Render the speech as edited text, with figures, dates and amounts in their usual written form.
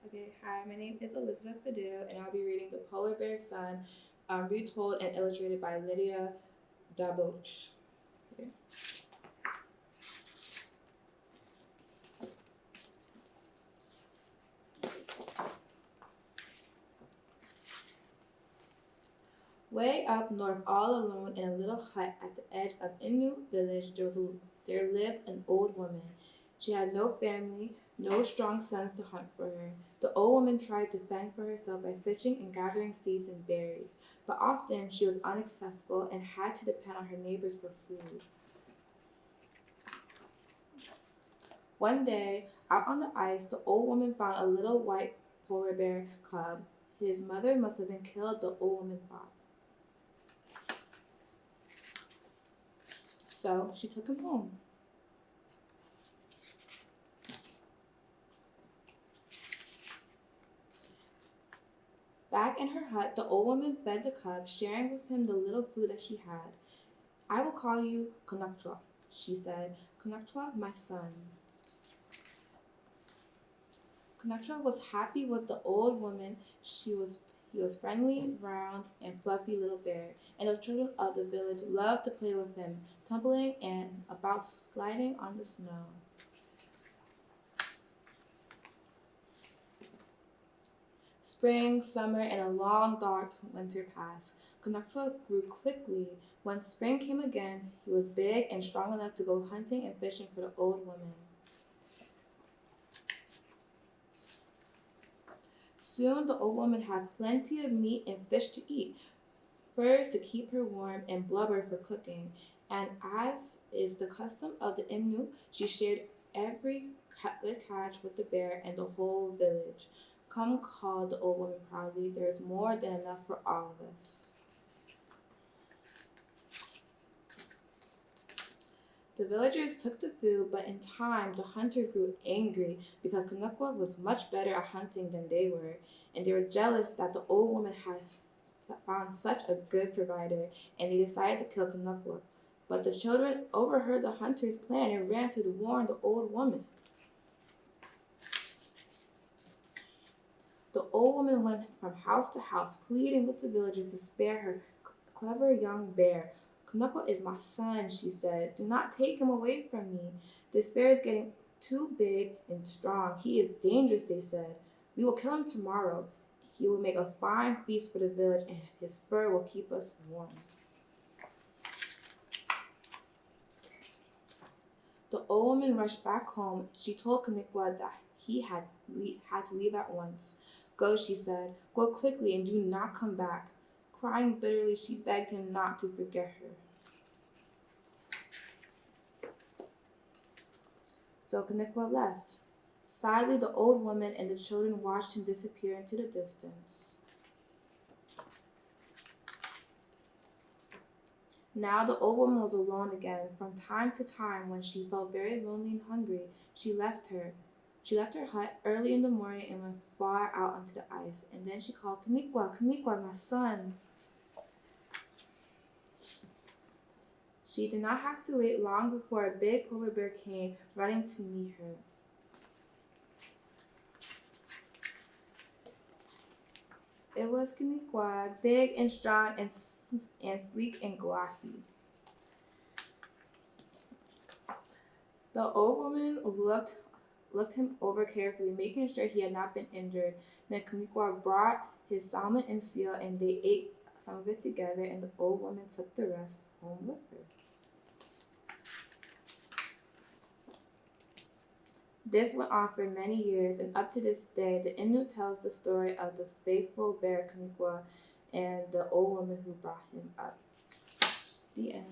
Okay, hi, my name is Elizabeth Baddoo, and I'll be reading The Polar Bear's Son, retold and illustrated by Lydia Daboch. Okay. Way up north, all alone in a little hut at the edge of Inuit village, there lived an old woman. She had no family, no strong sons to hunt for her. The old woman tried to fend for herself by fishing and gathering seeds and berries, but often she was unsuccessful and had to depend on her neighbors for food. One day, out on the ice, the old woman found a little white polar bear cub. His mother must have been killed, the old woman thought. So she took him home. Back in her hut, the old woman fed the cub, sharing with him the little food that she had. I will call you Konaktra, she said. Konaktra, my son. Konaktra was happy with the old woman. He was friendly, round, and fluffy little bear, and the children of the village loved to play with him, tumbling and about sliding on the snow. Spring, summer, and a long, dark winter passed. Konaktra grew quickly. When spring came again, he was big and strong enough to go hunting and fishing for the old woman. Soon the old woman had plenty of meat and fish to eat, furs to keep her warm, and blubber for cooking. And as is the custom of the Inuit, she shared every good catch with the bear and the whole village. Come, called the old woman proudly, there is more than enough for all of us. The villagers took the food, but in time the hunters grew angry because Konakwa was much better at hunting than they were, and they were jealous that the old woman had found such a good provider, and they decided to kill Konakwa. But the children overheard the hunters' plan and ran to warn the old woman. The old woman went from house to house, pleading with the villagers to spare her clever young bear. Konakwa is my son, she said. Do not take him away from me. This bear is getting too big and strong. He is dangerous, they said. We will kill him tomorrow. He will make a fine feast for the village, and his fur will keep us warm. The old woman rushed back home. She told Konakwa that he had to leave at once. Go, she said. Go quickly and do not come back. Crying bitterly, she begged him not to forget her. So Konakwa left. Sadly, the old woman and the children watched him disappear into the distance. Now the old woman was alone again. From time to time, when she felt very lonely and hungry, she left her hut early in the morning and went far out onto the ice. And then she called, Konakwa, Konakwa, my son. She did not have to wait long before a big polar bear came running to meet her. It was Konakwa, big and strong and sleek and glossy. The old woman looked him over carefully, making sure he had not been injured. Then Konakwa brought his salmon and seal, and they ate some of it together, and the old woman took the rest home with her. This went on for many years, and up to this day, the Inuit tells the story of the faithful bear Konakwa and the old woman who brought him up. The end.